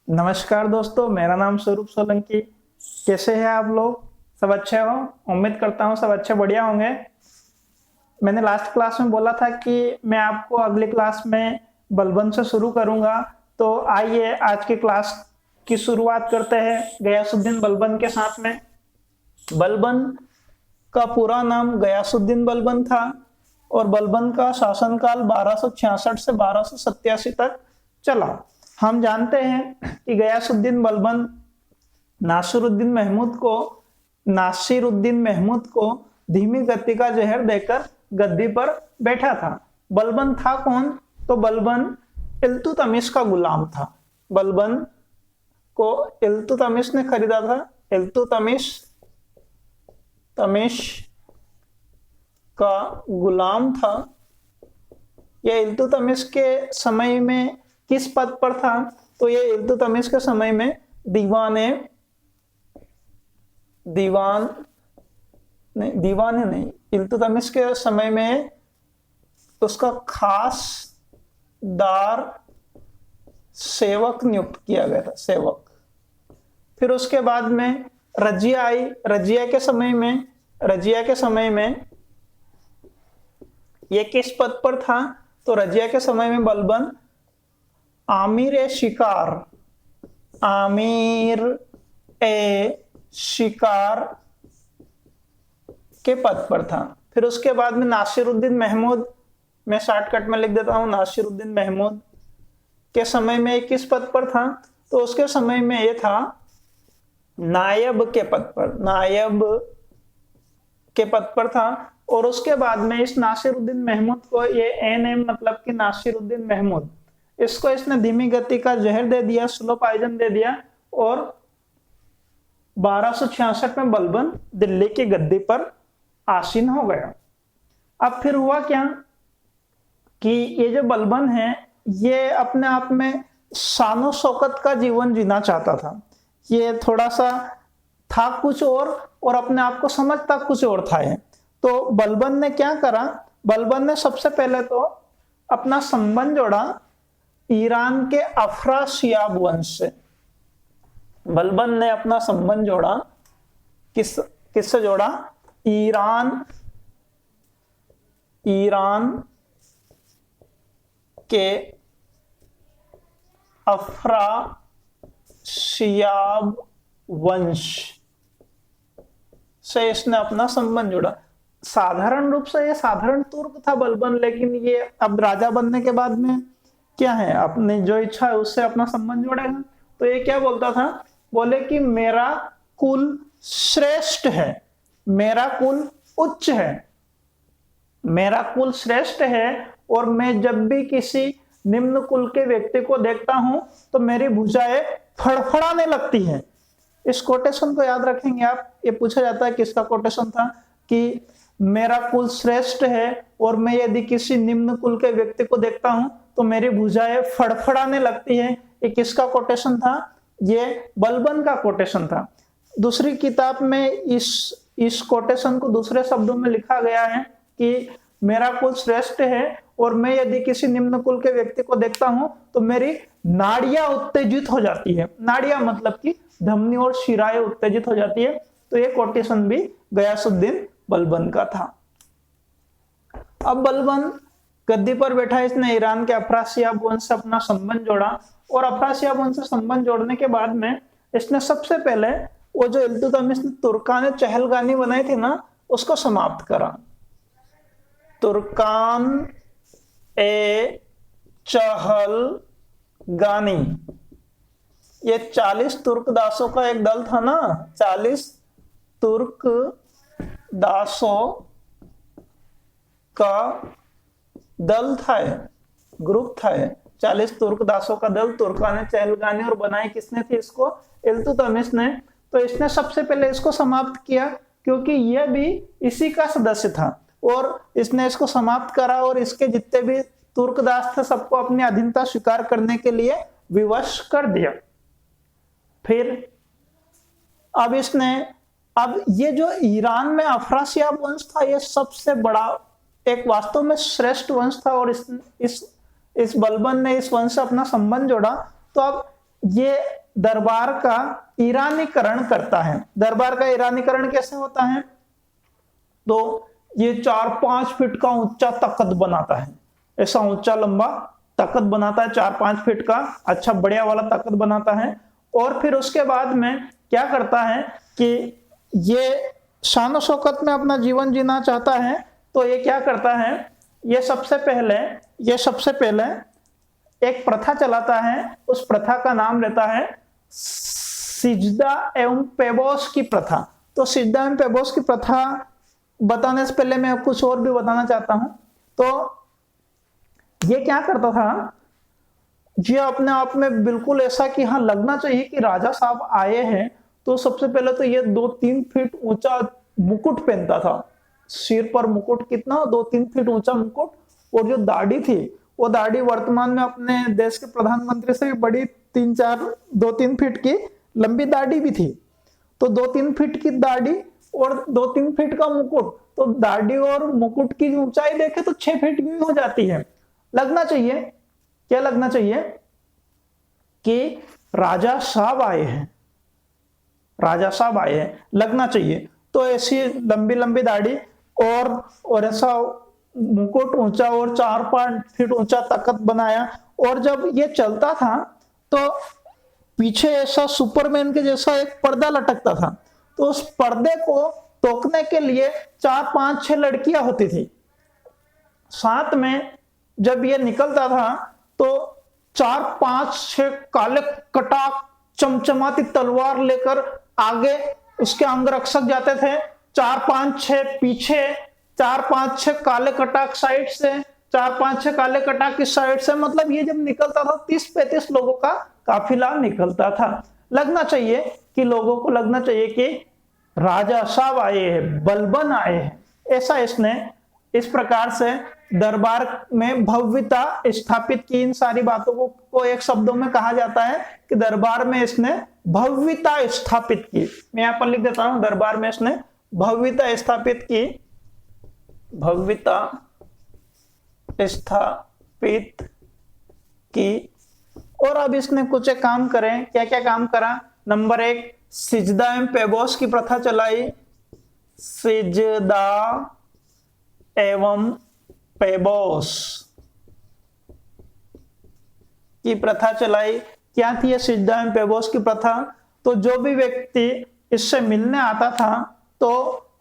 नमस्कार दोस्तों, मेरा नाम स्वरूप सोलंकी। कैसे हैं आप लोग? सब अच्छे हो? उम्मीद करता हूँ सब अच्छे बढ़िया होंगे। मैंने लास्ट क्लास में बोला था कि मैं आपको अगली क्लास में बलबन से शुरू करूंगा। तो आइए आज की क्लास की शुरुआत करते हैं गयासुद्दीन बलबन के साथ में। बलबन का पूरा नाम गयासुद्दीन बलबन था और बलबन का शासनकाल 1266 से 1287 तक चला। हम जानते हैं कि गयासुद्दीन बलबन नासिरुद्दीन महमूद को धीमी गति का जहर देकर गद्दी पर बैठा था। बलबन था कौन? तो बलबन इल्तुतमिश का गुलाम था। बलबन को इल्तुतमिश ने खरीदा था। इल्तुतमिश का गुलाम था। यह इल्तुतमिश के समय में किस पद पर था? तो यह इल्तुतमिश के समय में दीवान नहीं, इल्तुतमिश के समय में उसका खास दार सेवक नियुक्त किया गया था, सेवक। फिर उसके बाद में रजिया आई। रजिया के समय में ये किस पद पर था? तो रजिया के समय में बलबन आमिर ए शिकार के पद पर था। फिर उसके बाद में नासिरुद्दीन महमूद, मैं शॉर्टकट में लिख देता हूं, नासिरुद्दीन महमूद के समय में किस पद पर था? तो उसके समय में ये था नायब के पद पर था। और उसके बाद में इस नासिरुद्दीन महमूद को, ये एनएम मतलब कि नासिरुद्दीन महमूद, इसको इसने धीमी गति का जहर दे दिया, स्लो पॉइजन दे दिया और 1266 में बलबन दिल्ली की गद्दी पर आसीन हो गया। अब फिर हुआ क्या कि ये जो बलबन है ये अपने आप में शानो शौकत का जीवन जीना चाहता था। ये थोड़ा सा था कुछ और अपने आप को समझता कुछ और था ये। तो बलबन ने क्या करा? बलबन ने सबसे पहले तो अपना संबंध जोड़ा ईरान के अफरासियाब वंश से। बलबन ने अपना संबंध जोड़ा किससे जोड़ा? ईरान के अफरासियाब वंश से इसने अपना संबंध जोड़ा। साधारण रूप से ये साधारण तुर्क था बलबन, लेकिन ये अब राजा बनने के बाद में क्या है, अपनी जो इच्छा है उससे अपना संबंध जोड़ेगा। तो ये क्या बोलता था? बोले कि मेरा कुल श्रेष्ठ है, मेरा कुल उच्च है, मेरा कुल श्रेष्ठ है और मैं जब भी किसी निम्न कुल के व्यक्ति को देखता हूं तो मेरी भुजाएं फड़फड़ाने लगती हैं। इस कोटेशन को याद रखेंगे आप। ये पूछा जाता है किसका कोटेशन था कि मेरा कुल श्रेष्ठ है और मैं यदि किसी निम्न कुल के व्यक्ति को देखता हूं तो मेरी भुजाएं फड़फड़ाने लगती है। ये किसका कोटेशन था? ये बलबन का कोटेशन था। दूसरी किताब में इस कोटेशन को दूसरे शब्दों में लिखा गया है कि मेरा कुल श्रेष्ठ है और मैं यदि किसी निम्न कुल के व्यक्ति को देखता हूं तो मेरी नाड़ियां उत्तेजित हो जाती है। नाड़ियां मतलब कि धमनी और शिराएं उत्तेजित हो जाती है। तो ये कोटेशन भी गयासुद्दीन बलबन का था। अब बलबन गद्दी पर बैठा, इसने ईरान के अफरासियाब वंश से अपना संबंध जोड़ा और अफरासियाब वंश से संबंध जोड़ने के बाद में इसने सबसे पहले वो जो इल्तुतमिश ने तुर्कान चहलगानी बनाई थी ना, उसको समाप्त करा। तुर्कान ए चहलगानी, ये 40 तुर्क दासों का एक दल था ना, 40 तुर्क दासों का दल था, ग्रुप था। 40 तुर्क दासों का दल तुर्कान चहलगानी, और बनाई किसने थी इसको? इल्तुतमिश ने। तो इसने सबसे पहले इसको समाप्त किया क्योंकि यह भी इसी का सदस्य था और इसने इसको समाप्त करा और इसके जितने भी तुर्क दास थे सबको अपनी अधीनता स्वीकार करने के लिए विवश कर दिया। फिर अब ये जो ईरान में अफरासियाब वंश था, ये सबसे बड़ा एक वास्तव में श्रेष्ठ वंश था और इस बलबन ने इस वंश से अपना संबंध जोड़ा। तो अब ये दरबार का ईरानीकरण करता है। दरबार का ईरानीकरण कैसे होता है? तो ये 4-5 फीट का ऊंचा तख्त बनाता है, ऐसा ऊंचा लंबा तख्त बनाता है 4-5 फीट का, अच्छा बढ़िया वाला तख्त बनाता है। और फिर उसके बाद में क्या करता है कि ये शान शौकत में अपना जीवन जीना चाहता है, तो ये क्या करता है, ये सबसे पहले एक प्रथा चलाता है। उस प्रथा का नाम रहता है सिजदा एवं पेबोस की प्रथा। तो सिजदा एवं पेबोस की प्रथा बताने से पहले मैं कुछ और भी बताना चाहता हूं। तो ये क्या करता था, ये अपने आप में बिल्कुल ऐसा कि हाँ लगना चाहिए कि राजा साहब आए हैं, तो सबसे पहले तो ये 2-3 फीट ऊंचा मुकुट पहनता था, सिर पर मुकुट कितना 2-3 फीट ऊंचा मुकुट, और जो दाढ़ी थी वो दाढ़ी वर्तमान में अपने देश के प्रधानमंत्री से भी बड़ी 2-3 फीट की लंबी दाढ़ी भी थी। तो 2-3 फीट की दाढ़ी और 2-3 फीट का मुकुट, तो दाढ़ी और मुकुट की ऊंचाई देखे तो 6 फीट की हो जाती है। लगना चाहिए, क्या लगना चाहिए कि राजा साहब आए हैं, राजा साहब आए हैं लगना चाहिए। तो ऐसी लंबी लंबी दाढ़ी और ऐसा मुकुट ऊंचा और 4-5 फीट ऊंचा तख्त बनाया। और जब ये चलता था तो पीछे ऐसा सुपरमैन के जैसा एक पर्दा लटकता था, तो उस पर्दे को तोड़ने के लिए 4-5-6 लड़कियां होती थी। साथ में जब ये निकलता था तो 4-5-6 काले कटाक चमचमाती तलवार लेकर आगे उसके अंगरक्षक जाते थे, 4-5-6 पीछे, 4-5-6 काले कटाक साइड से, 4-5-6 काले कटाक की साइड से। मतलब ये जब निकलता था 30-35 लोगों का काफिला निकलता था। लगना चाहिए कि लोगों को लगना चाहिए कि राजा साहब आए हैं, बलबन आए हैं, ऐसा इसने इस प्रकार से दरबार में भव्यता स्थापित की। इन सारी बातों को एक शब्दों में कहा जाता है कि दरबार में इसने भव्यता स्थापित की। मैं यहां पर लिख देता हूं, दरबार में इसने भव्यता स्थापित की, भव्यता स्थापित की। और अब इसने कुछ एक काम करें, क्या क्या काम करा? नंबर 1, सिजदा एवं पेबोस की प्रथा चलाई, सिजदा एवं पेबोस की प्रथा चलाई। क्या थी ये सिजदा एवं पेबोस की प्रथा? तो जो भी व्यक्ति इससे मिलने आता था तो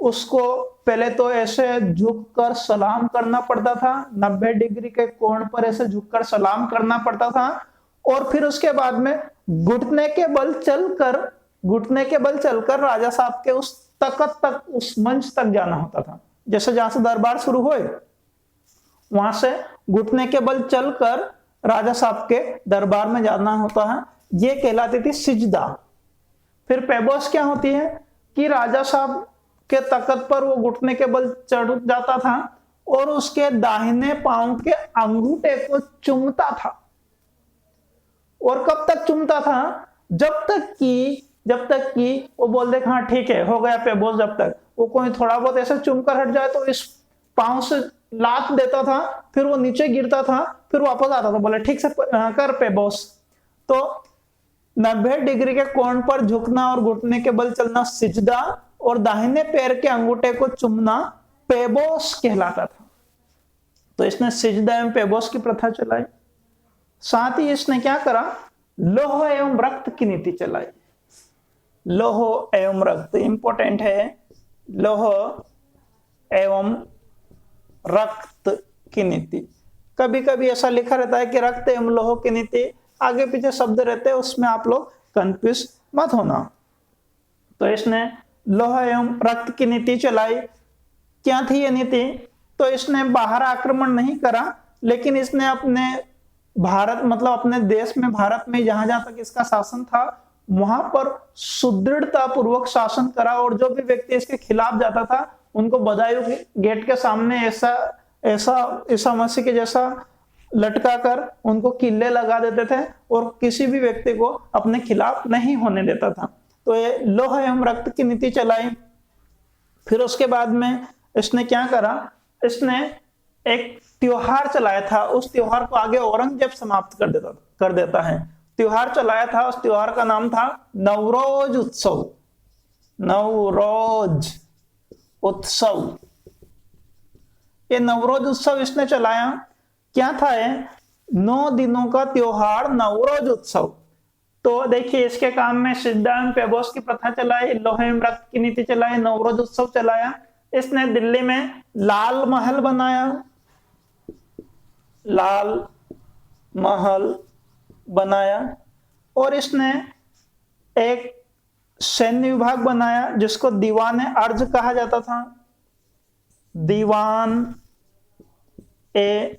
उसको पहले तो ऐसे झुककर सलाम करना पड़ता था, 90 डिग्री के कोण पर ऐसे झुककर सलाम करना पड़ता था। और फिर उसके बाद में घुटने के बल चलकर राजा साहब के उस तख्त तक, उस मंच तक जाना होता था। जैसे जहां से दरबार शुरू हुए वहां से घुटने के बल चलकर राजा साहब के दरबार में जाना होता है, ये कहलाती थी सिजदा। फिर पेबोस क्या होती है कि राजा साहब के तख्त पर वो घुटने के बल चढ़ जाता था और उसके दाहिने पांव के अंगूठे को चूमता था। और कब तक चूमता था? जब तक कि वो बोल दे हाँ ठीक है हो गया पेबोस। जब तक वो कोई थोड़ा बहुत ऐसे चूम कर हट जाए तो इस पांव से लात देता था, फिर वो नीचे गिरता था, फिर वापस आता था, बोले ठीक से कर पेबोस। तो 90 डिग्री के कोण पर झुकना और घुटने के बल चलना सिजदा, और दाहिने पैर के अंगूठे को चूमना पेबोस कहलाता था। तो इसने सिजदा एवं पेबोस की प्रथा चलाई। साथ ही इसने क्या करा? लौह एवं रक्त की नीति चलाई। लौह एवं रक्त इंपॉर्टेंट है, लौह एवं रक्त की नीति। कभी कभी ऐसा लिखा रहता है कि रक्त एवं लौह की नीति, आगे पीछे शब्द रहते हैं, उसमें आप लोग कंफ्यूज मत होना। तो इसने लौह एवं रक्त की नीति चलाई। क्या थी ये नीति? तो इसने बाहर आक्रमण नहीं करा, लेकिन इसने अपने भारत मतलब अपने देश में, भारत में जहां जहां तक इसका शासन था वहां पर सुदृढ़ता पूर्वक शासन करा। और जो भी व्यक्ति इसके खिलाफ जाता था उनको बदायूं गेट के सामने ऐसा मसीह के जैसा लटका कर उनको किले लगा देते थे और किसी भी व्यक्ति को अपने खिलाफ नहीं होने देता था। तो ये लौह एवं रक्त की नीति चलाई। फिर उसके बाद में इसने क्या करा? इसने एक त्योहार चलाया था, उस त्योहार को आगे औरंगजेब समाप्त कर देता है। त्योहार चलाया था। उस त्योहार का नाम था नवरोज उत्सव। नवरोज उत्सव, ये नवरोज उत्सव इसने चलाया। क्या था ये? 9 दिनों का त्योहार नवरोज उत्सव। तो देखिए इसके काम में सिद्धांत पेबोस की प्रथा चलाई, लोहे में रक्त की नीति चलाई, नवरोज उत्सव चलाया। इसने दिल्ली में लाल महल बनाया, लाल महल बनाया। और इसने एक सैन्य विभाग बनाया जिसको दीवान अर्ज कहा जाता था। दीवान ए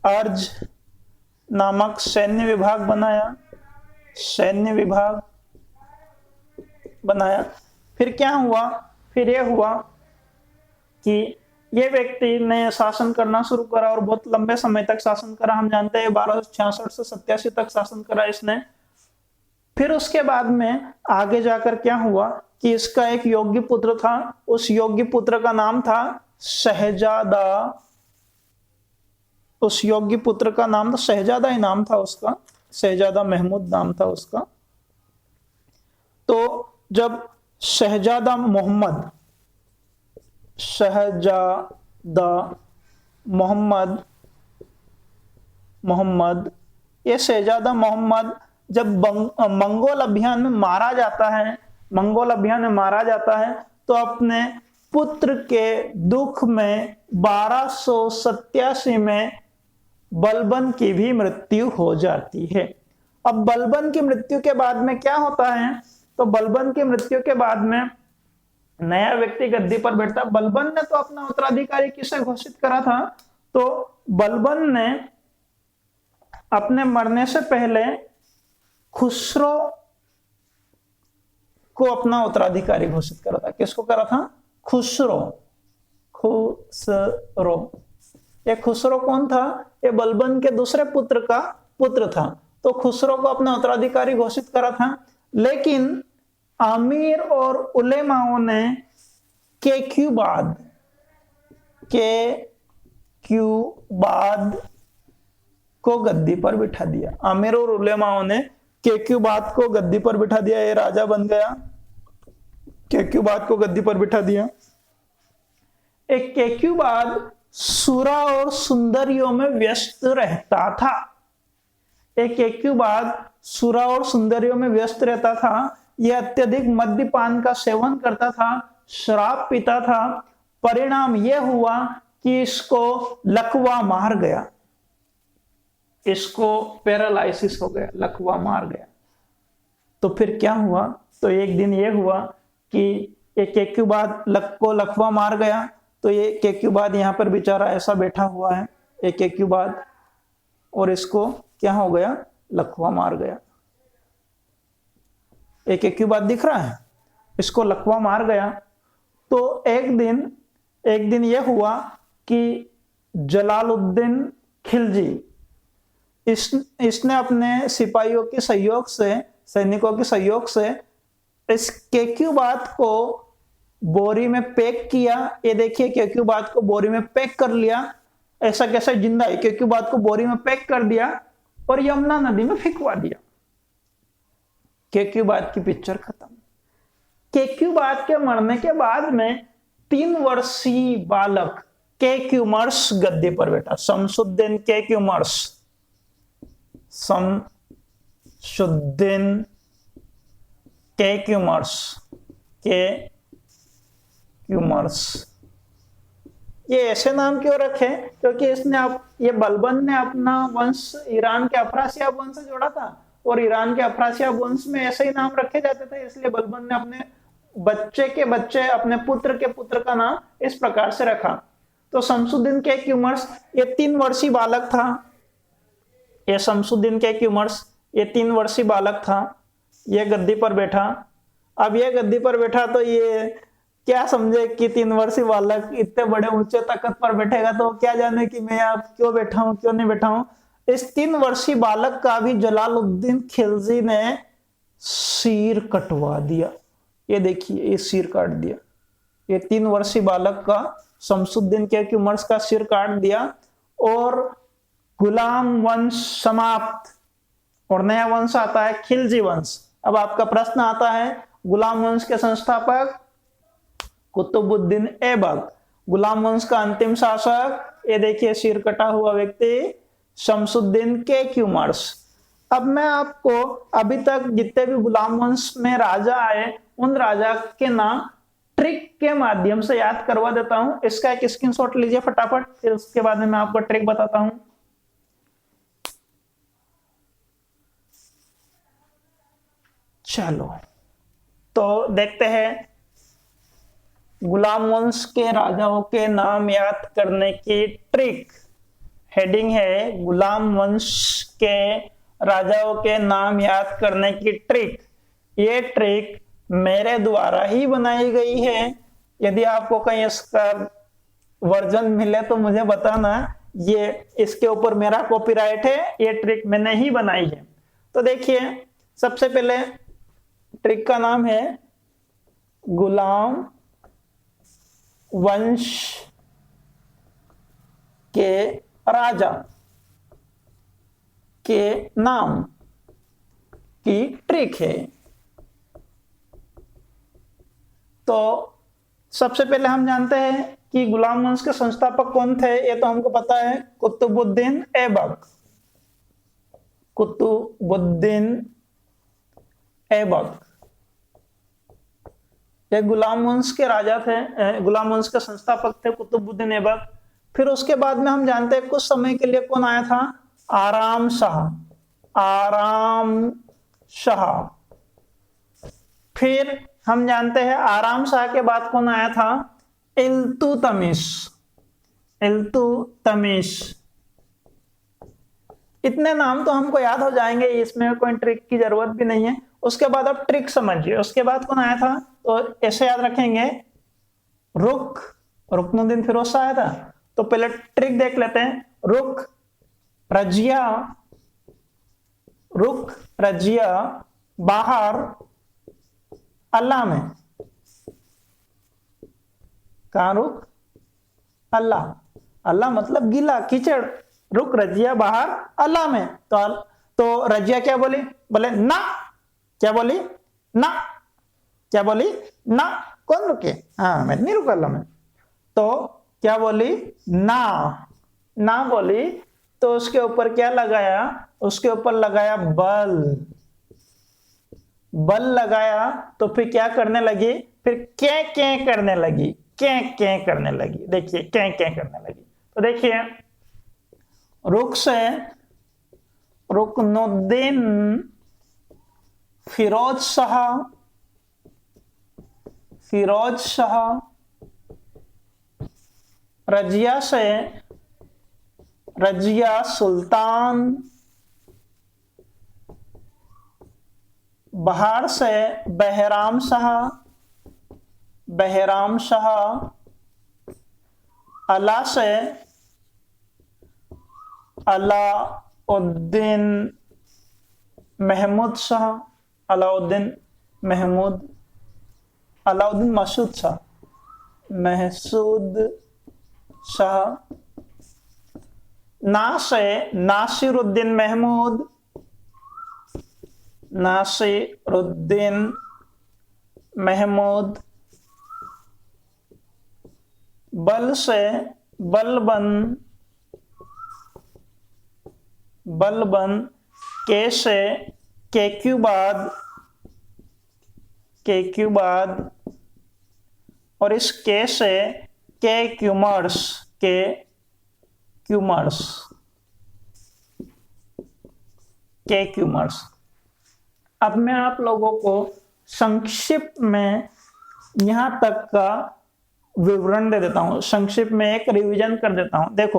अर्ज नामक सैन्य विभाग बनाया, सैन्य विभाग बनाया। फिर क्या हुआ? फिर यह हुआ कि ये व्यक्ति ने शासन करना शुरू करा और बहुत लंबे समय तक शासन करा। हम जानते हैं 1266 से 87 तक शासन करा इसने। फिर उसके बाद में आगे जाकर क्या हुआ कि इसका एक योग्य पुत्र था। उस योग्य पुत्र का नाम था शहजादा। उस योग्य पुत्र का नाम था, शहजादा ही नाम था उसका, शहजादा महमूद नाम था उसका। तो जब शहजादा मोहम्मद, शहजादा मोहम्मद, ये शहजादा मोहम्मद जब मंगोल अभियान में मारा जाता है, मंगोल अभियान में मारा जाता है, तो अपने पुत्र के दुख में 1287 में बलबन की भी मृत्यु हो जाती है। अब बलबन की मृत्यु के बाद में क्या होता है? तो बलबन की मृत्यु के बाद में नया व्यक्ति गद्दी पर बैठता। बलबन ने तो अपना उत्तराधिकारी किसे घोषित करा था? तो बलबन ने अपने मरने से पहले खुसरो को अपना उत्तराधिकारी घोषित करा था। किसको करा था? खुसरो। खुसरो, ये खुसरो कौन था? ये बलबन के दूसरे पुत्र का पुत्र था। तो खुसरो को अपना उत्तराधिकारी घोषित करा था। लेकिन आमिर और उलेमाओं ने केक्यूबाद को गद्दी पर बिठा दिया। आमिर और उलेमाओं ने केक्यूबाद को गद्दी पर बिठा दिया। ये राजा बन गया, केक्यूबाद को गद्दी पर बिठा दिया। एक केक्यूबाद सुरा और सुंदरियों में व्यस्त रहता था। एक केक्यूबाद सुरा और सुंदरियों में व्यस्त रहता था। यह अत्यधिक मद्यपान का सेवन करता था, शराब पीता था। परिणाम यह हुआ कि इसको लकवा मार गया, इसको पैरालाइसिस हो गया, लकवा मार गया। तो फिर क्या हुआ? तो एक दिन यह हुआ कि एक केक्यूबाद को लकवा मार गया। तो ये केक्यूबाद यहाँ पर बेचारा ऐसा बैठा हुआ है, एक केक्यूबाद, और इसको क्या हो गया? लकवा मार गया। एक केक्यूबाद दिख रहा है, इसको लकवा मार गया। तो एक दिन यह हुआ कि जलालुद्दीन खिलजी इसने अपने सिपाहियों के सहयोग से, सैनिकों के सहयोग से इस केक्यूबाद को बोरी में पैक किया। ये देखिए केक्यूबाद को बोरी में पैक कर लिया। ऐसा कैसा जिंदा है? केक्यूबाद को बोरी में पैक कर दिया और यमुना नदी में फेंकवा दिया। केक्यूबाद की पिक्चर खत्म। केक्यूबाद के मरने के बाद में 3 वर्षीय बालक केक्यूमर्स गद्दी पर बैठा। शमसुद्दीन केक्यूमर्स, शमसुद्दीन केक्यूमर्स, ये ऐसे नाम क्यों रखे? क्योंकि ये बलबन ने अपना वंश ईरान के अफरासियाब वंश से जोड़ा था, और ईरान के अफरासियाब वंश में ऐसे ही नाम रखे जाते थे। इसलिए बलबन ने अपने बच्चे के बच्चे, अपने पुत्र के पुत्र का नाम इस प्रकार से रखा। तो शमसुद्दीन केक्यूमर्स ये 3 वर्षीय बालक था। ये शमसुद्दीन केक्यूमर्स ये 3 वर्षीय बालक था। ये गद्दी पर बैठा। अब ये गद्दी पर बैठा तो ये क्या समझे कि 3 वर्षीय बालक इतने बड़े ऊंचे तख्त पर बैठेगा, तो क्या जाने कि मैं यहाँ क्यों बैठा हूं, क्यों नहीं बैठा हूं। इस 3 वर्षीय बालक का भी जलालुद्दीन खिलजी ने सिर कटवा दिया। ये देखिए, ये सिर काट दिया। ये 3 वर्षीय बालक का, शमसुद्दीन केक्यूमर्स का, सिर काट दिया और गुलाम वंश समाप्त। और नया वंश आता है खिलजी वंश। अब आपका प्रश्न आता है गुलाम वंश के संस्थापक कुतुबुद्दीन ऐबक, गुलाम वंश का अंतिम शासक, ये देखिए सिर कटा हुआ व्यक्ति, शमसुद्दीन केक्यूमर्स। अब मैं आपको अभी तक जितने भी गुलाम वंश में राजा आए उन राजा के नाम ट्रिक के माध्यम से याद करवा देता हूं। इसका एक स्क्रीनशॉट लीजिए फटाफट, फिर उसके बाद में मैं आपको ट्रिक बताता हूं। चलो तो देखते हैं गुलाम वंश के राजाओं के नाम याद करने की ट्रिक। हेडिंग है गुलाम वंश के राजाओं के नाम याद करने की ट्रिक। ये ट्रिक मेरे द्वारा ही बनाई गई है। यदि आपको कहीं इसका वर्जन मिले तो मुझे बताना, ये इसके ऊपर मेरा कॉपीराइट है, ये ट्रिक मैंने ही बनाई है। तो देखिए सबसे पहले ट्रिक का नाम है गुलाम वंश के राजा के नाम की ट्रिक है। तो सबसे पहले हम जानते हैं कि गुलाम वंश के संस्थापक कौन थे, ये तो हमको पता है, कुतुबुद्दीन ऐबक। कुतुबुद्दीन ऐबक ये गुलाम वंश के राजा थे, गुलाम वंश के संस्थापक थे कुतुबुद्दीन ऐबक। फिर उसके बाद में हम जानते हैं कुछ समय के लिए कौन आया था, आराम शाह। आराम शाह। फिर हम जानते हैं आराम शाह के बाद कौन आया था, इल्तुतमिश। इल्तुतमिश। इतने नाम तो हमको याद हो जाएंगे, इसमें कोई ट्रिक की जरूरत भी नहीं है। उसके बाद अब ट्रिक समझिए, उसके बाद कौन आया था, तो ऐसे याद रखेंगे, रुकनुद्दीन फिरोज शाह आया था। तो पहले ट्रिक देख लेते हैं, रुक रजिया बाहर अल्लाह में। कहां रुक, अल्लाह। अल्लाह मतलब गीला कीचड़, रुक रजिया बाहर अल्लाह में। तो रजिया क्या बोली, बोले ना। क्या बोली, ना। क्या बोली, ना। कौन रुके, हाँ मैं नहीं रुका अल्लाह में। तो क्या बोली, ना। ना बोली तो उसके ऊपर क्या लगाया, उसके ऊपर लगाया बल। बल लगाया तो फिर क्या करने लगी, फिर कै करने लगी, कै करने लगी। देखिए कै करने लगी। तो देखिए रुक से रुकनुद्दीन फिरोज शाह। रजिया से रजिया सुल्तान। बहार से बहराम शाह। अला से अलाउद्दीन महमूद शाह। अलाउद्दीन महसूद शाह। ना से नासिरुद्दीन महमूद। बल से बलबन। के से केक्यूबाद। और इस के से केक्यूमर्स। अब मैं आप लोगों को संक्षिप्त में यहां तक का विवरण दे देता हूं, संक्षिप्त में एक रिवीजन कर देता हूं। देखो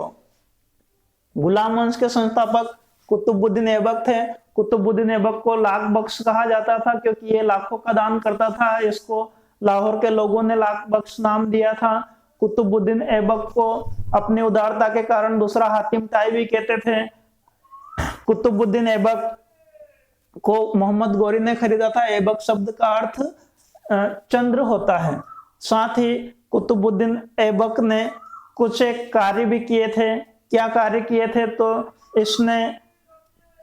गुलाम वंश के संस्थापक कुतुबुद्दीन ऐबक थे। कुतुबुद्दीन ऐबक को लाख बख्श कहा जाता था क्योंकि ये लाखों का दान करता था। इसको लाहौर के लोगों ने लाख बख्श नाम दिया था। कुतुबुद्दीन ऐबक को अपनी उदारता के कारण दूसरा हातिम ताई भी कहते थे। कुतुबुद्दीन ऐबक को मोहम्मद गौरी ने खरीदा था। ऐबक शब्द का अर्थ चंद्र होता है। साथ ही कुतुबुद्दीन ऐबक ने कुछ एक कार्य भी किए थे। क्या कार्य किए थे, तो इसने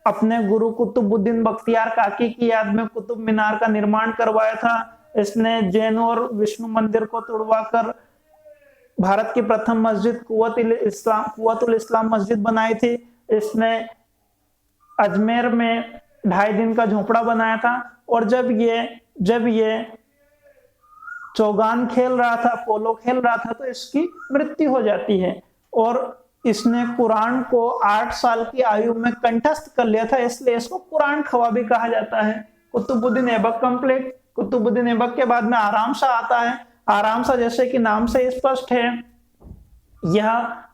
अपने गुरु कुतुबुद्दीन बख्तियार काकी की याद में कुतुब मीनार का निर्माण करवाया था। इसने जैन और विष्णु मंदिर को तुड़वाकर भारत की प्रथम मस्जिद कुव्वतुल इस्लाम मस्जिद बनाई थी। इसने अजमेर में 2.5 दिन का झोपड़ा बनाया था। और जब ये चौगान खेल रहा था, पोलो खेल रहा था, तो इसकी मृत्यु हो जाती है। और इसने कुरान को 8 साल की आयु में कंठस्थ कर लिया था, इसलिए इसको कुरान खवाबी कहा जाता है। कुतुबुद्दीन ऐबक कंप्लीट। कुतुबुद्दीन ऐबक के बाद में आराम शाह आता है। आराम शाह जैसे कि नाम से स्पष्ट है, यह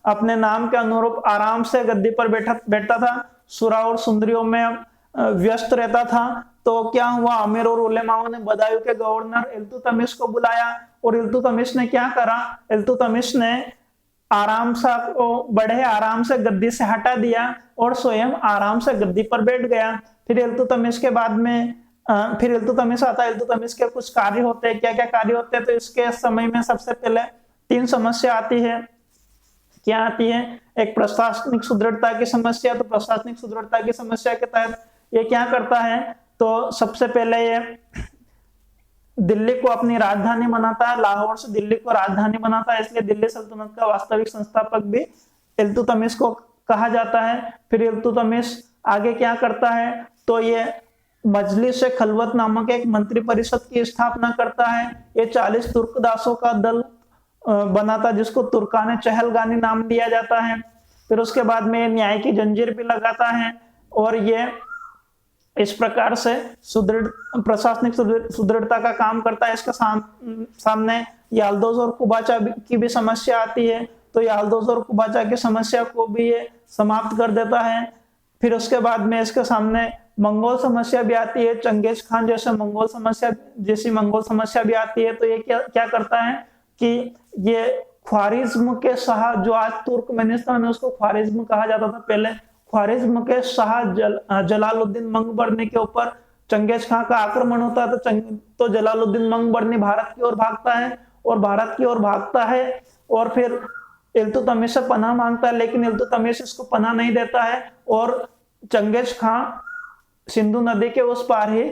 अपने नाम के अनुरूप आराम से गद्दी पर बैठता था, सुरा और सुंदरियों में व्यस्त रहता था। तो क्या हुआ, अमीर और उलेमाओं ने बदायूं के गवर्नर इल्तुतमिश को बुलाया, और इल्तुतमिश ने क्या करा, इल्तुतमिश ने आराम शाह को बड़े आराम से गद्दी से हटा दिया और स्वयं आराम से गद्दी पर बैठ गया। फिर इल्तुतमिश के बाद में फिर इल्तुतमिश आता है। इल्तुतमिश के कुछ कार्य होते हैं, क्या क्या कार्य होते हैं, तो इसके समय में सबसे पहले 3 समस्या आती है। क्या आती है, एक प्रशासनिक सुदृढ़ता की समस्या। तो प्रशासनिक सुदृढ़ता की समस्या के तहत ये क्या करता है, तो सबसे पहले ये दिल्ली को अपनी राजधानी बनाता है, लाहौर से दिल्ली को राजधानी बनाता है, इसलिए दिल्ली सल्तनत का वास्तविक संस्थापक भी इल्तुतमिश को कहा जाता है। फिर इल्तुतमिश आगे क्या करता है, तो ये मजलिस खलवत नामक एक मंत्री परिषद की स्थापना करता है। ये 40 तुर्कदासों का दल बनाता, जिसको तुर्काने चहलगानी नाम दिया जाता है। फिर उसके बाद में न्याय की जंजीर भी लगाता है, और ये इस प्रकार से प्रशासनिक सुदृढ़ता का काम करता है। इसके सामने याल्दोज और कुबाचा की भी समस्या आती है, तो याल्दोज और कुबाचा की समस्या को भी ये समाप्त कर देता है। फिर उसके बाद में इसके सामने मंगोल समस्या भी आती है, चंगेज खान जैसी मंगोल समस्या भी आती है। तो ये क्या करता है कि ये ख्वारिज्म के शाह, जो आज तुर्कमेनिस्तान है उसको ख्वारिज्म कहा जाता था पहले, ख्वारिज्म के शाह जलालुद्दीन मंगबर्नी के ऊपर चंगेज खान का आक्रमण होता है। तो जलालुद्दीन मंगबर्नी भारत की ओर भागता है, और फिर इल्तुतमिश से पनाह मांगता है, लेकिन इल्तुतमिश इसको पनाह नहीं देता है, और चंगेज खान सिंधु नदी के उस पार ही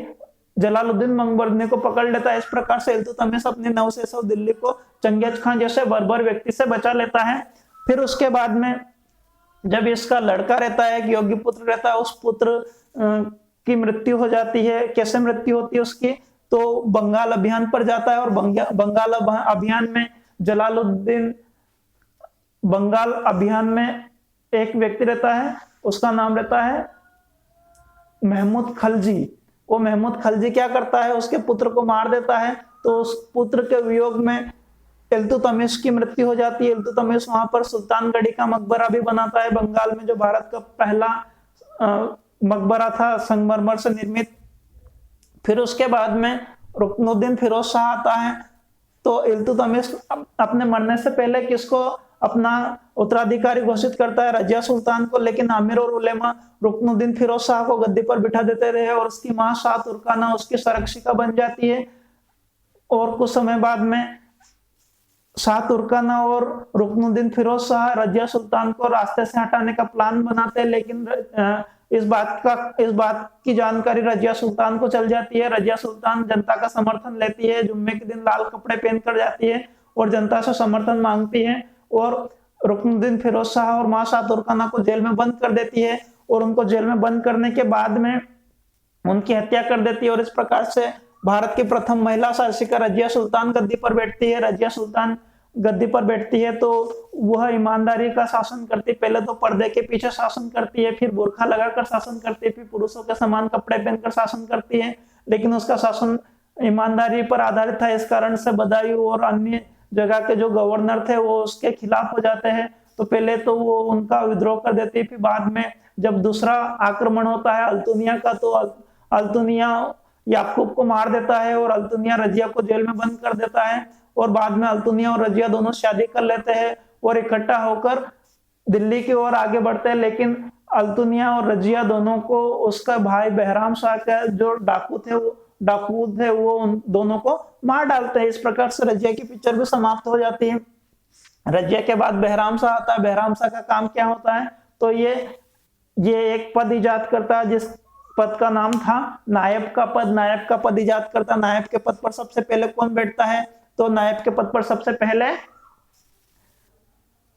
जलालुद्दीन मंगबर्नी को पकड़ लेता है। इस प्रकार से इल्तुतमिश अपनी नौ से दिल्ली को चंगेज खान जैसे बर्बर व्यक्ति से बचा लेता है। फिर उसके बाद में जब इसका लड़का रहता है, एक योग्य पुत्र रहता है, उस पुत्र की मृत्यु हो जाती है। कैसे मृत्यु होती है उसकी, तो बंगाल अभियान पर जाता है, और बंगाल अभियान में एक व्यक्ति रहता है, उसका नाम रहता है महमूद खलजी। वो महमूद खलजी क्या करता है, उसके पुत्र को मार देता है। तो उस पुत्र के वियोग में इल्तुतमिश की मृत्यु हो जाती है। इल्तुतमिश वहां पर सुल्तानगढ़ी का मकबरा भी बनाता है, बंगाल में, जो भारत का पहला मकबरा था, संगमरमर से निर्मित। फिर उसके बाद में रुकनुद्दीन फिरोज शाह आता है। तो इल्तुतमिश अपने मरने से पहले किसको अपना उत्तराधिकारी घोषित करता है, रजिया सुल्तान को, लेकिन आमिर और उलेमा रुकनुद्दीन फिरोज शाह को गद्दी पर बिठा देते रहे, और उसकी मां शाह तुर्काना उसकी संरक्षिका बन जाती है। और कुछ समय बाद में शाह तुर्काना और रुकनुद्दीन फिरोज शाह रजिया सुल्तान को रास्ते से हटाने का प्लान बनाते हैं, लेकिन इस बात की जानकारी रजिया सुल्तान को चल जाती है। रजिया सुल्तान जनता का समर्थन लेती है, जुम्मे के दिन लाल कपड़े पहन कर जाती है और जनता से समर्थन मांगती है, और रुकनुद्दीन फिरोज शाह और मां शाह तुर्काना को जेल में बंद कर देती है, और उनको जेल में बंद करने के बाद में उनकी हत्या कर देती है। और इस प्रकार से भारत की प्रथम महिला शासिका रजिया सुल्तान गद्दी पर बैठती है। रजिया सुल्तान गद्दी पर बैठती है तो वह ईमानदारी का शासन करती है। पहले तो पर्दे के पीछे शासन करती है, फिर बुर्खा लगाकर शासन करती है, फिर पुरुषों के समान कपड़े पहनकर शासन करती है, लेकिन उसका शासन ईमानदारी पर आधारित था। इस कारण से बदायूं और अन्य जगह के जो गवर्नर थे वो उसके खिलाफ हो जाते हैं। तो पहले तो वो उनका विद्रोह कर देती है, फिर बाद में जब दूसरा आक्रमण होता है अल्तुनिया का, तो अल्तुनिया याकूब को मार देता है और अल्तुनिया रजिया को जेल में बंद कर देता है, और बाद में अल्तुनिया और रजिया दोनों शादी कर लेते हैं और इकट्ठा होकर दिल्ली की ओर आगे बढ़ते हैं। लेकिन अल्तुनिया और रजिया दोनों को उसका भाई बहराम शाह का जो डाकू थे वो उन दोनों को मार डालते हैं। इस प्रकार से रजिया की पिक्चर भी समाप्त हो जाती है। रजिया के बाद बहराम शाह आता है। बहराम शाह का काम क्या होता है, तो ये ये एक पद इजाद करता है जिस पद का नाम था नायब का पद। नायब का पद इजाद करता। नायब के पद पर सबसे पहले कौन बैठता है? तो नायब के पद पर सबसे पहले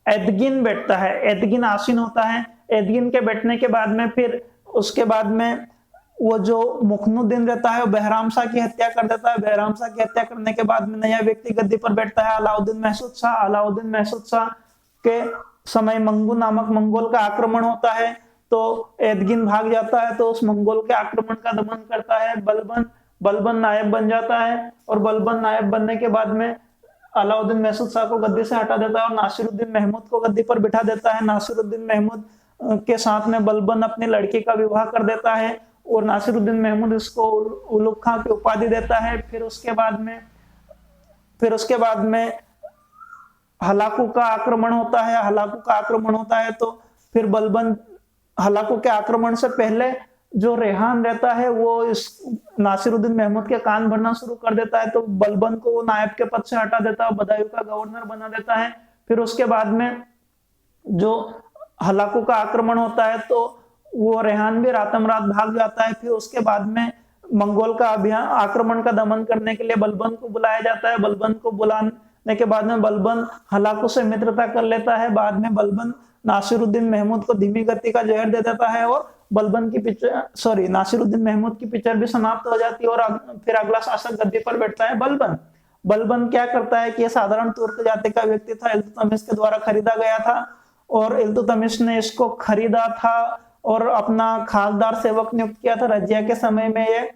एदगिन बैठता है। एदगिन आसीन होता है। एदगिन के बैठने के बाद में फिर उसके बाद में वो जो मुखनुद्दीन रहता है वो बहराम शाह की हत्या कर देता है। बहराम शाह की हत्या करने के बाद में नया व्यक्ति गद्दी पर बैठता है, अलाउद्दीन महसूद शाह। अलाउद्दीन महसूद शाह के समय मंगू नामक मंगोल का आक्रमण होता है, तो एदगिन भाग जाता है, तो उस मंगोल के आक्रमण का दमन करता है बलबन। बलबन नायब बन जाता है और बलबन नायब बनने के बाद में अलाउद्दीन महसूद शाह को गद्दी से हटा देता है और नासिरुद्दीन महमूद को गद्दी पर बिठा देता है। नासिरुद्दीन महमूद के साथ में बलबन अपनी लड़की का विवाह कर देता है और नासिरुद्दीन महमूद इसको उलुग खां की उपाधि देता है। फिर उसके बाद में हलाकू का आक्रमण होता है। हलाकू का आक्रमण होता है तो फिर बलबन हलाकू के आक्रमण से पहले जो रेहान रहता है वो इस नासिरुद्दीन महमूद के कान भरना शुरू कर देता है, तो बलबन को वो नायब के पद से हटा देता है, बदायूं का गवर्नर बना देता है। फिर उसके बाद में जो हलाकू का आक्रमण होता है तो वो रेहान भी रातम रात भाग जाता है। फिर उसके बाद में मंगोल का अभियान आक्रमण का दमन करने के लिए बलबन को बुलाया जाता है। बलबन को बुलाने के बाद में बलबन हलाकू से मित्रता कर लेता है। बाद में बलबन नासिरुद्दीन महमूद को धीमी गति का जहर दे देता है और नासिरुद्दीन महमूद की पिक्चर भी समाप्त हो जाती है और फिर अगला शासक गद्दी पर बैठता है बलबन। बलबन क्या करता है कि यह साधारण तुर्क जाति का व्यक्ति था, इल्तुतमिश के द्वारा खरीदा गया था और इल्तुतमिश ने इसको खरीदा था और अपना खासदार सेवक नियुक्त किया था। रजिया के समय में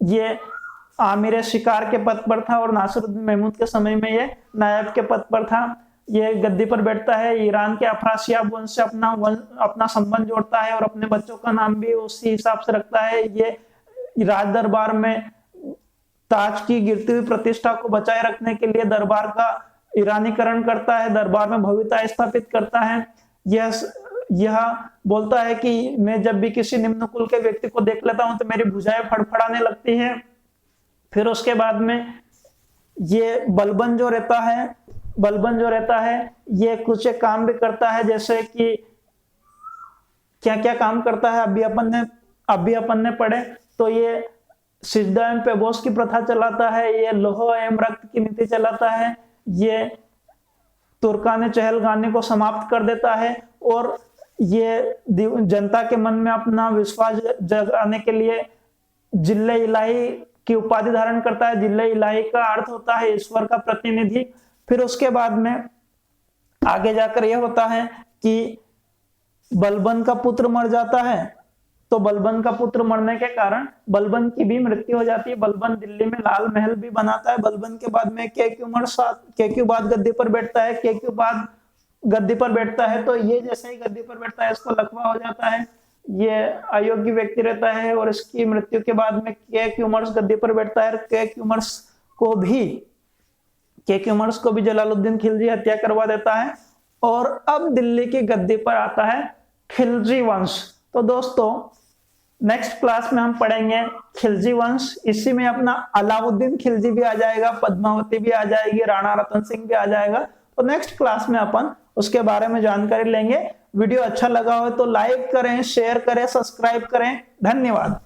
ये आमिर शिकार के पद पर था और नासिरुद्दीन महमूद के समय में ये नायब के पद पर था। ये गद्दी पर बैठता है। ईरान के अफरासियाब वंश से अपना संबंध जोड़ता है और अपने बच्चों का नाम भी उसी हिसाब से रखता है। ये राज दरबार में ताज की गिरती हुई प्रतिष्ठा को बचाए रखने के लिए दरबार का ईरानीकरण करता है, दरबार में भव्यता स्थापित करता है। यह बोलता है कि मैं जब भी किसी निम्न कुल के व्यक्ति को देख लेता हूं तो मेरी भुजाएं फड़फड़ाने लगती है। फिर उसके बाद में ये बलबन जो रहता है ये कुछ एक काम भी करता है, जैसे कि क्या क्या काम करता है अभी अपन ने पढ़े। तो ये सिजदा एवं पेबोस की प्रथा चलाता है, ये लोह एवं रक्त की नीति चलाता है, ये तुर्काने चहलगानी को समाप्त कर देता है और ये जनता के मन में अपना विश्वास जगाने के लिए जिल्ले इलाही की उपाधि धारण करता है। जिल्ले इलाही का अर्थ होता है ईश्वर का प्रतिनिधि। फिर उसके बाद में आगे जाकर यह होता है कि बलबन का पुत्र मर जाता है, तो बलबन का पुत्र मरने के कारण बलबन की भी मृत्यु हो जाती है। बलबन दिल्ली में लाल महल भी बनाता है। बलबन के बाद में केक्यू बाद गद्दी पर बैठता है। केक्यू बाद गद्दी पर बैठता है तो ये जैसे ही गद्दी पर बैठता है इसको लकवा हो जाता है, ये अयोग्य व्यक्ति रहता है और इसकी मृत्यु के बाद में केक्यूमर्स गद्दी पर बैठता है। केक्यूमर्स को भी जलालुद्दीन खिलजी हत्या करवा देता है और अब दिल्ली की गद्दी पर आता है खिलजी वंश। तो दोस्तों नेक्स्ट क्लास में हम पढ़ेंगे खिलजी वंश। इसी में अपना अलाउद्दीन खिलजी भी आ जाएगा, पद्मावती भी आ जाएगी, राणा रतन सिंह भी आ जाएगा। तो नेक्स्ट क्लास में अपन उसके बारे में जानकारी लेंगे। वीडियो अच्छा लगा हो तो लाइक करें, शेयर करें, सब्सक्राइब करें। धन्यवाद।